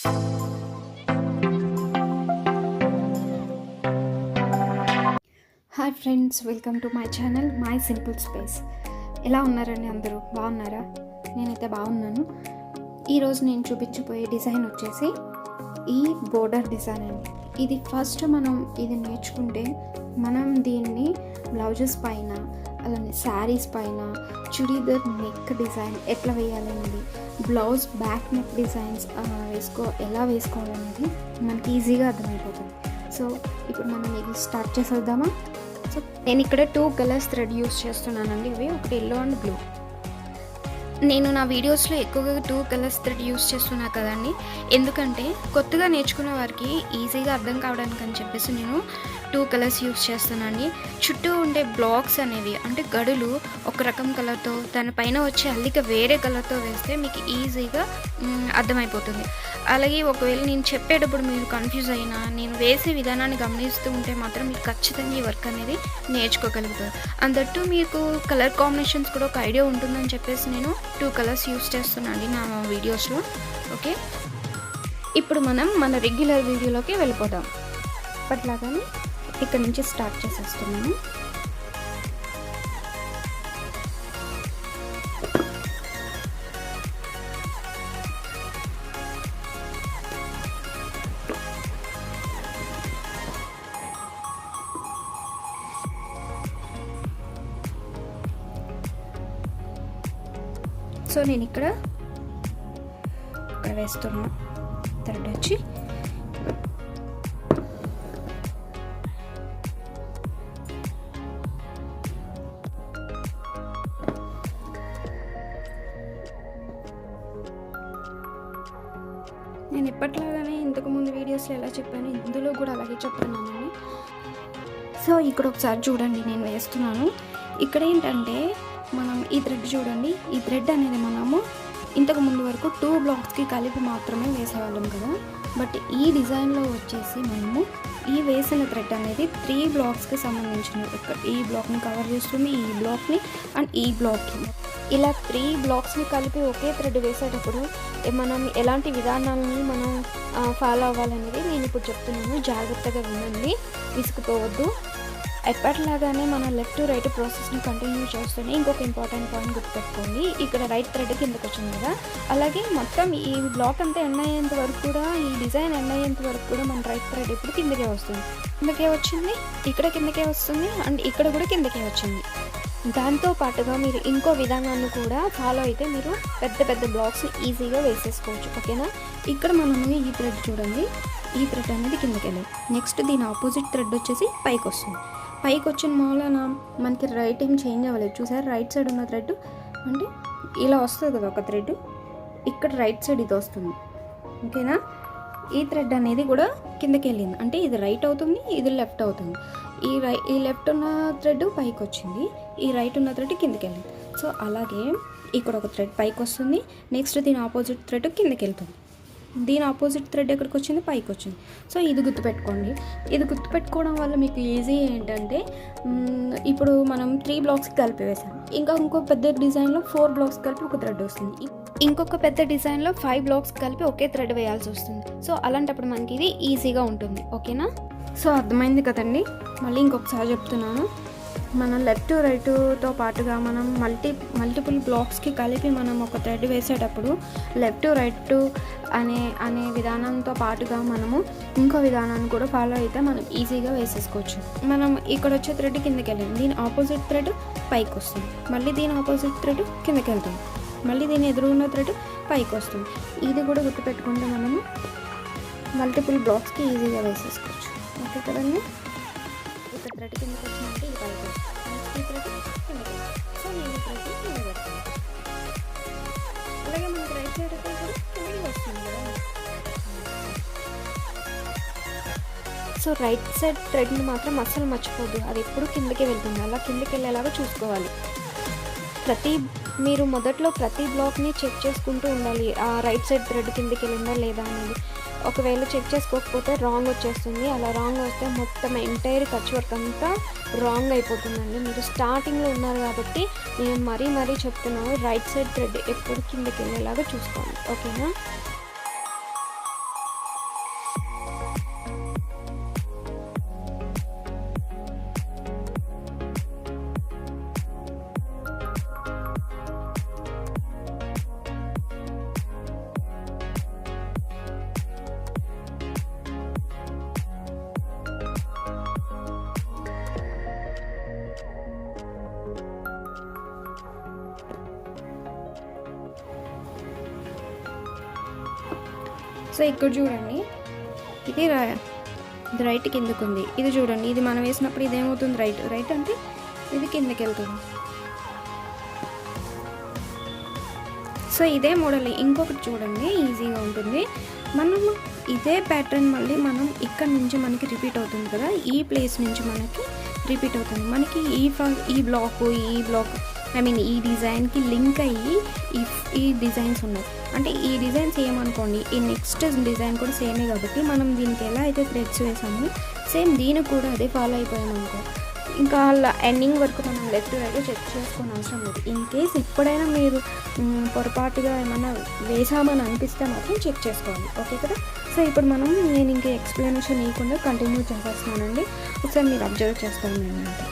Hi friends, welcome to my channel my simple space. ఎలా ఉన్నారండి? అందరూ బాగున్నారా? నేనైతే బాగున్నాను. ఈరోజు నేను చూపించబోయే డిజైన్ వచ్చేసి ఈ బోర్డర్ డిజైన్ అండి. ఇది ఫస్ట్ మనం ఇది నేర్చుకుంటే మనం దీన్ని బ్లౌజెస్ పైన, అలానే శారీస్ పైన, చుడీదార్ నెక్ డిజైన్ ఎట్లా వేయాలనేది, బ్లౌజ్ బ్యాక్ నెక్ డిజైన్స్ ఎలా వేసుకోవాలనేది మనకి ఈజీగా అర్థమైపోతుంది. సో ఇప్పుడు మనం ఇది స్టార్ట్ చేసేద్దామా? సో నేను ఇక్కడ 2 కలర్స్ థ్రెడ్ యూస్ చేస్తున్నానండి. అవి ఒకటి ఎల్లో అండ్ బ్లూ. నేను నా వీడియోస్లో ఎక్కువగా 2 కలర్స్ థ్రెడ్ యూస్ చేస్తున్నా కదండి. ఎందుకంటే కొత్తగా నేర్చుకున్న వారికి ఈజీగా అర్థం కావడానికి అని చెప్పేసి నేను 2 కలర్స్ యూస్ చేస్తున్నానండి. చుట్టూ ఉండే బ్లాక్స్ అనేవి అంటే గడులు ఒక రకం కలర్తో, దానిపైన వచ్చే అల్లిక వేరే కలర్తో వేస్తే మీకు ఈజీగా అర్థమైపోతుంది. అలాగే ఒకవేళ నేను చెప్పేటప్పుడు మీరు కన్ఫ్యూజ్ అయినా, నేను వేసే విధానాన్ని గమనిస్తూ ఉంటే మాత్రం మీరు ఖచ్చితంగా ఈ వర్క్ అనేది నేర్చుకోగలుగుతారు. అందట్టు మీకు కలర్ కాంబినేషన్స్ కూడా ఒక ఐడియా ఉంటుందని చెప్పేసి నేను 2 కలర్స్ యూస్ చేస్తున్నాను నా వీడియోస్లో. ఓకే, ఇప్పుడు మనం మన రెగ్యులర్ వీడియోలోకి వెళ్ళిపోదాం. అట్లాగానే ఇక్కడ నుంచి స్టార్ట్ చేసేస్తున్నాను. సో నేను ఇక్కడ వేస్తున్నా థ్రెడ్ వచ్చి నేను ఎప్పట్లాగానే ఇంతకుముందు వీడియోస్లో ఎలా చెప్పాను ఇందులో కూడా అలాగే చెప్తున్నానండి. సో ఇక్కడ ఒకసారి చూడండి, నేను వేస్తున్నాను. ఇక్కడ ఏంటంటే మనం ఈ థ్రెడ్ చూడండి, ఈ థ్రెడ్ అనేది మనము ఇంతకు ముందు వరకు 2 బ్లాక్స్కి కలిపి మాత్రమే వేసేవాళ్ళం కదా. బట్ ఈ డిజైన్లో వచ్చేసి మనము ఈ వేసిన థ్రెడ్ అనేది 3 బ్లాక్స్కి సంబంధించినవి. ఈ బ్లాక్ని కవర్ చేస్తుంది, ఈ బ్లాక్ని అండ్ ఈ బ్లాక్ని, ఇలా 3 బ్లాక్స్ని కలిపి ఒకే థ్రెడ్ వేసేటప్పుడు మనం ఎలాంటి విధానాలని మనం ఫాలో అవ్వాలనేది నేను ఇప్పుడు చెప్తున్నాను. జాగ్రత్తగా వినండి, విసుకుపోవద్దు. ఎప్పటిలాగానే మనం లెఫ్ట్ టు రైట్ ప్రాసెస్ని కంటిన్యూ చేస్తూనే ఇంకొక ఇంపార్టెంట్ పాయింట్ గుర్తుపెట్టుకోండి. ఇక్కడ రైట్ థ్రెడ్ కిందకి వచ్చింది కదా, అలాగే మొత్తం ఈ బ్లాక్ అంతా ఎండ్ అయ్యేంత వరకు కూడా, ఈ డిజైన్ ఎండ్ అయ్యేంత వరకు కూడా మన రైట్ థ్రెడ్ ఇప్పుడు కిందకే వస్తుంది. కిందకే వచ్చింది, ఇక్కడ కిందకే వస్తుంది, అండ్ ఇక్కడ కూడా కిందకే వచ్చింది. దాంతో పాటుగా మీరు ఇంకో విధానాన్ని కూడా ఫాలో అయితే మీరు పెద్ద పెద్ద బ్లాక్స్ ఈజీగా వేసేసుకోవచ్చు. ఓకేనా? ఇక్కడ మనము ఈ థ్రెడ్ చూడండి, ఈ థ్రెడ్ అనేది కిందకి వెళ్ళాలి. నెక్స్ట్ దీని ఆపోజిట్ థ్రెడ్ వచ్చేసి పైకి వస్తుంది. పైకి వచ్చిన మూలన మనకి రైట్ ఏం చేంజ్ అవ్వలేదు. చూసారు, రైట్ సైడ్ ఉన్న థ్రెడ్ అంటే ఇలా వస్తుంది కదా ఒక థ్రెడ్, ఇక్కడ రైట్ సైడ్ ఇది వస్తుంది. ఓకేనా? ఈ థ్రెడ్ అనేది కూడా కిందకి వెళ్ళింది అంటే ఇది రైట్ అవుతుంది, ఇది లెఫ్ట్ అవుతుంది. ఈ లెఫ్ట్ ఉన్న థ్రెడ్ పైకి వచ్చింది, ఈ రైట్ ఉన్న థ్రెడ్ కిందకి వెళ్ళింది. సో అలాగే ఇక్కడ ఒక థ్రెడ్ పైకి వస్తుంది, నెక్స్ట్ దీని ఆపోజిట్ థ్రెడ్ కిందకి వెళ్తుంది. దీని ఆపోజిట్ థ్రెడ్ ఎక్కడికి వచ్చింది? పైకి వచ్చింది. సో ఇది గుర్తుపెట్టుకోండి. ఇది గుర్తుపెట్టుకోవడం వల్ల మీకు ఈజీ ఏంటంటే, ఇప్పుడు మనం 3 బ్లాక్స్కి కలిపి వేసాం, ఇంకో పెద్ద డిజైన్లో 4 బ్లాక్స్ కలిపి ఒక థ్రెడ్ వస్తుంది, ఇంకొక పెద్ద డిజైన్లో 5 బ్లాక్స్ కలిపి ఒకే థ్రెడ్ వేయాల్సి వస్తుంది. సో అలాంటప్పుడు మనకి ఇది ఈజీగా ఉంటుంది. ఓకేనా? సో అర్థమైంది కదండి. మళ్ళీ ఇంకొకసారి చెప్తున్నాను, మనం లెఫ్ట్ రైట్తో పాటుగా మనం మల్టిపుల్ బ్లాక్స్కి కలిపి మనం ఒక థ్రెడ్ వేసేటప్పుడు లెఫ్ట్ రైట్ అనే విధానంతో పాటుగా మనము ఇంకో విధానాన్ని కూడా ఫాలో అయితే మనం ఈజీగా వేసేసుకోవచ్చు. మనం ఇక్కడ వచ్చే థ్రెడ్ కిందకి వెళ్ళింది, దీని ఆపోజిట్ థ్రెడ్ పైకి వస్తుంది, మళ్ళీ దీని ఆపోజిట్ థ్రెడ్ కిందకి వెళ్తుంది, మళ్ళీ దీని ఎదురున్న థ్రెడ్ పైకి వస్తుంది. ఇది కూడా గుర్తుపెట్టుకుంటే మనము మల్టిపుల్ బ్లాక్స్కి ఈజీగా వేసేసుకోవచ్చు. ఓకే కదండి? ఇక్కడ థ్రెడ్ కిందకి వచ్చిందంటే ఇది పైకి వస్తుంది, నెక్స్ట్ ఈ థ్రెడ్ కిందకి. సో నేను ఈ థ్రెడ్ కిందకి వస్తుంది, అలాగే మనకి రైట్ సైడ్ అయితే కూడా కిందకి వస్తుంది కదా. సో రైట్ సైడ్ థ్రెడ్ని మాత్రం అస్సలు మర్చిపోద్దు, అది ఎప్పుడు కిందకి వెళ్తుంది, అలా కిందకి వెళ్ళేలాగా చూసుకోవాలి. మీరు మొదట్లో ప్రతి బ్లాక్ని చెక్ చేసుకుంటూ ఉండాలి, ఆ రైట్ సైడ్ థ్రెడ్ కిందకి వెళ్ళిందా లేదా అనేది. ఒకవేళ చెక్ చేసుకోకపోతే రాంగ్ వచ్చేస్తుంది. అలా రాంగ్ వస్తే మొత్తం ఎంటైర్ కచ్ వర్క్ అంతా రాంగ్ అయిపోతుందండి. మీరు స్టార్టింగ్లో ఉన్నారు కాబట్టి నేను మరీ చెప్తున్నాను, రైట్ సైడ్ థ్రెడ్ ఎప్పుడు కిందకి వెళ్ళేలాగా చూసుకోండి. ఓకేనా? సో ఇక్కడ చూడండి, ఇది రైట్ కిందకు ఉంది. ఇది చూడండి, ఇది మనం వేసినప్పుడు ఇదేమవుతుంది, రైట్ అంటే ఇది కిందకి వెళ్తుంది. సో ఇదే మోడల్ ఇంకొకటి చూడండి, ఈజీగా ఉంటుంది. మనం ఇదే ప్యాటర్న్ మళ్ళీ మనం ఇక్కడ నుంచి మనకి రిపీట్ అవుతుంది కదా, ఈ ప్లేస్ నుంచి మనకి రిపీట్ అవుతుంది. మనకి ఈ బ్లాక్ ఐ మీన్ ఈ డిజైన్కి లింక్ అయ్యి ఈ డిజైన్స్ ఉన్నాయి. అంటే ఈ డిజైన్స్ ఏమనుకోండి, ఈ నెక్స్ట్ డిజైన్ కూడా సేమే కాబట్టి మనం దీనికి ఎలా అయితే థ్రెడ్స్ వేసామో సేమ్ దీనికి కూడా అదే ఫాలో అయిపోయామనుకో, ఇంకా అలా ఎండింగ్ వరకు మనం లెఫ్ట్ రైట్ చెక్ చేసుకొని అవసరం లేదు. ఇన్ కేస్ ఎప్పుడైనా మీరు పొరపాటుగా ఏమైనా వేసామని అనిపిస్తే మాత్రం చెక్ చేసుకోవాలి. ఓకే కదా. సో ఇప్పుడు నేను ఇంకా ఎక్స్ప్లెనేషన్ ఇవ్వకుండా కంటిన్యూ చేసేస్తున్నానండి. ఒకసారి మీరు అబ్జర్వ్ చేస్తాను ఏంటంటే,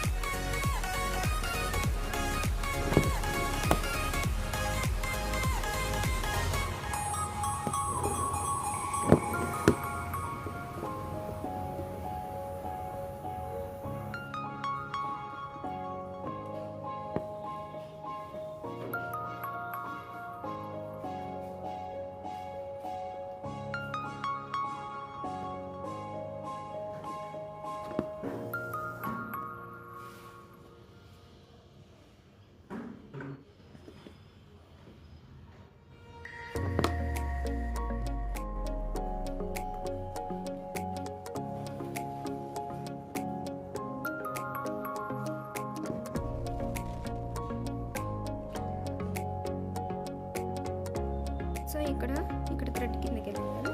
సో ఇక్కడ థ్రెడ్ కిందకి వెళ్ళాలి కదా.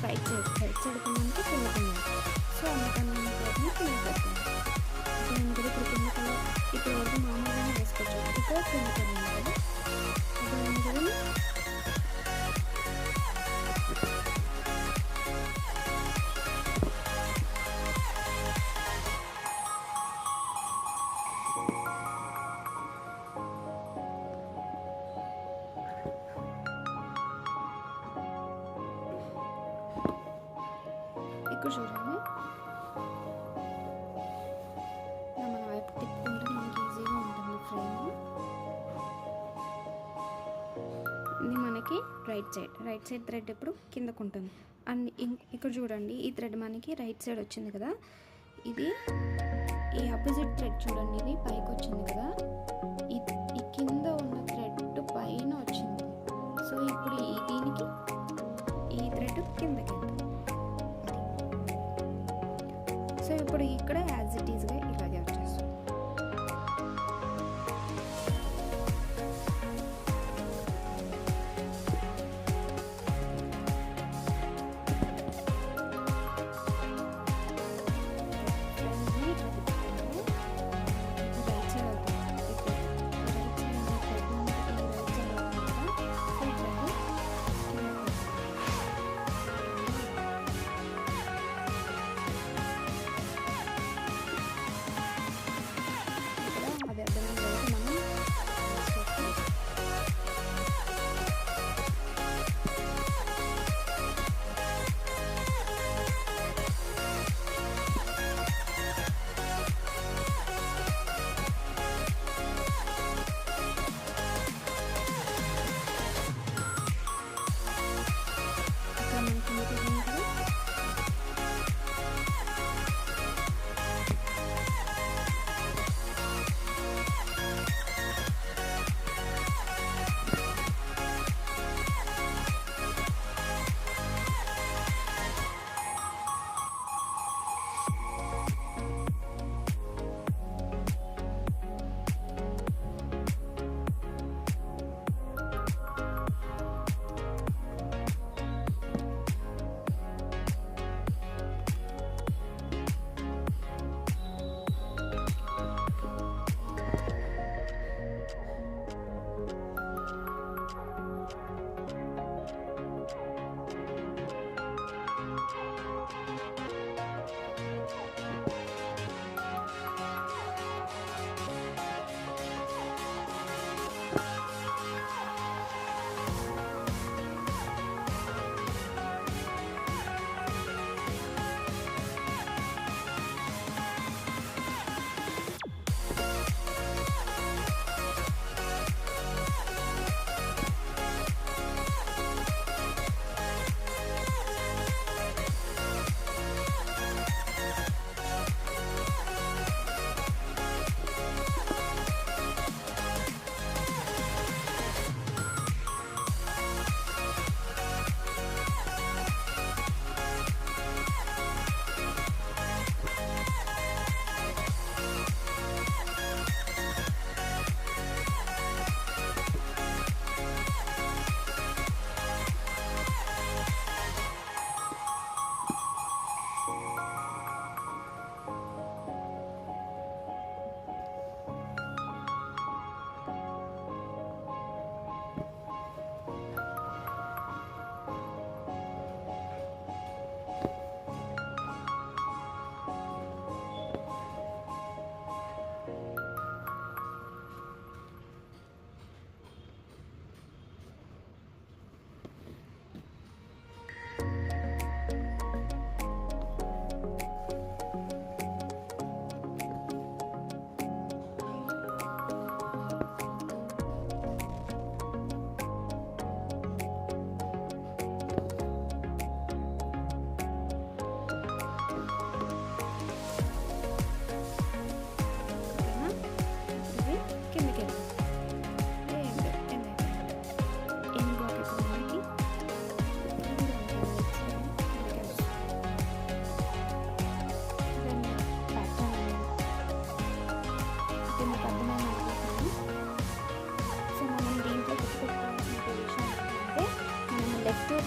రైట్ సైడ్ కొన్నాక కింద కొన్నాను. సో అందుకని కింద పెట్టాను. నేను కూడా ఇప్పుడు కింద కలర్ ఇప్పుడు వరకు మామూలుగానే వేసుకోవచ్చు. ఇప్పుడు కింద కొన్నాను కదా, ఇప్పుడు నేను ఇక్కడ చూడండి, మన వైపు తిప్పుకుంటే మనకి ఈజీగా ఉంటుంది ఫ్రేమ్. ఇది మనకి రైట్ సైడ్ థ్రెడ్ ఎప్పుడు కిందకు ఉంటుంది. అండ్ ఇక్కడ చూడండి, ఈ థ్రెడ్ మనకి రైట్ సైడ్ వచ్చింది కదా, ఇది ఈ ఆపోజిట్ థ్రెడ్ చూడండి, ఇది పైకి వచ్చింది కదా, ఈ కింద ఉన్న థ్రెడ్ పైన వచ్చింది. ఇప్పుడు ఇక్కడ యాజ్ ఇట్ ఈస్గా ఇలాగే వచ్చేస్తుంది.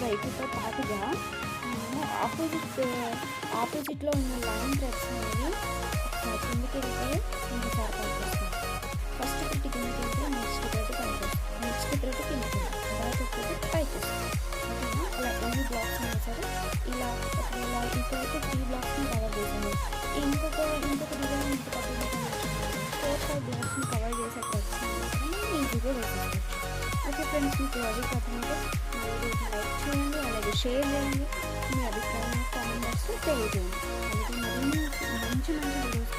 రైతుతో పాటుగా మనము ఆపోజిట్లో ఉన్న లైన్ థ్రెడ్స్ అనేవి కిందకి వెళ్తే ఇంకోసారి పైకి వస్తుంది. ఫస్ట్ థ్రెడ్ కిందకి వెళ్తే నెక్స్ట్ థ్రెడ్ పైకి వస్తుంది, నెక్స్ట్ థ్రెడ్ కిందకి వెళ్తుంది, తర్వాత థ్రెడ్ పైకి వస్తుంది. ఓకేనా? అలా ఎన్ని బ్లాక్స్ అయినా సరే ఇలా ఒకవేళ ఇప్పుడైతే 3 బ్లాక్స్ని కవర్ చేసాము, ఇంకొక డిజైన్ ఇంకొక 4-5 బ్లాక్స్ని కవర్ చేసే థ్రెడ్స్ ఈజీగా వేసేసుకోవచ్చు. ఓకే ఫ్రెండ్స్, మీకు లాజిక్ అర్థమైతే నా వీడియోని లైక్ చేయండి, అలాగే షేర్ చేయండి, మీ అభిప్రాయాన్ని కామెంట్ బాక్స్లో తెలియజేయండి. అలాగే మరిన్ని మంచి వీడియోస్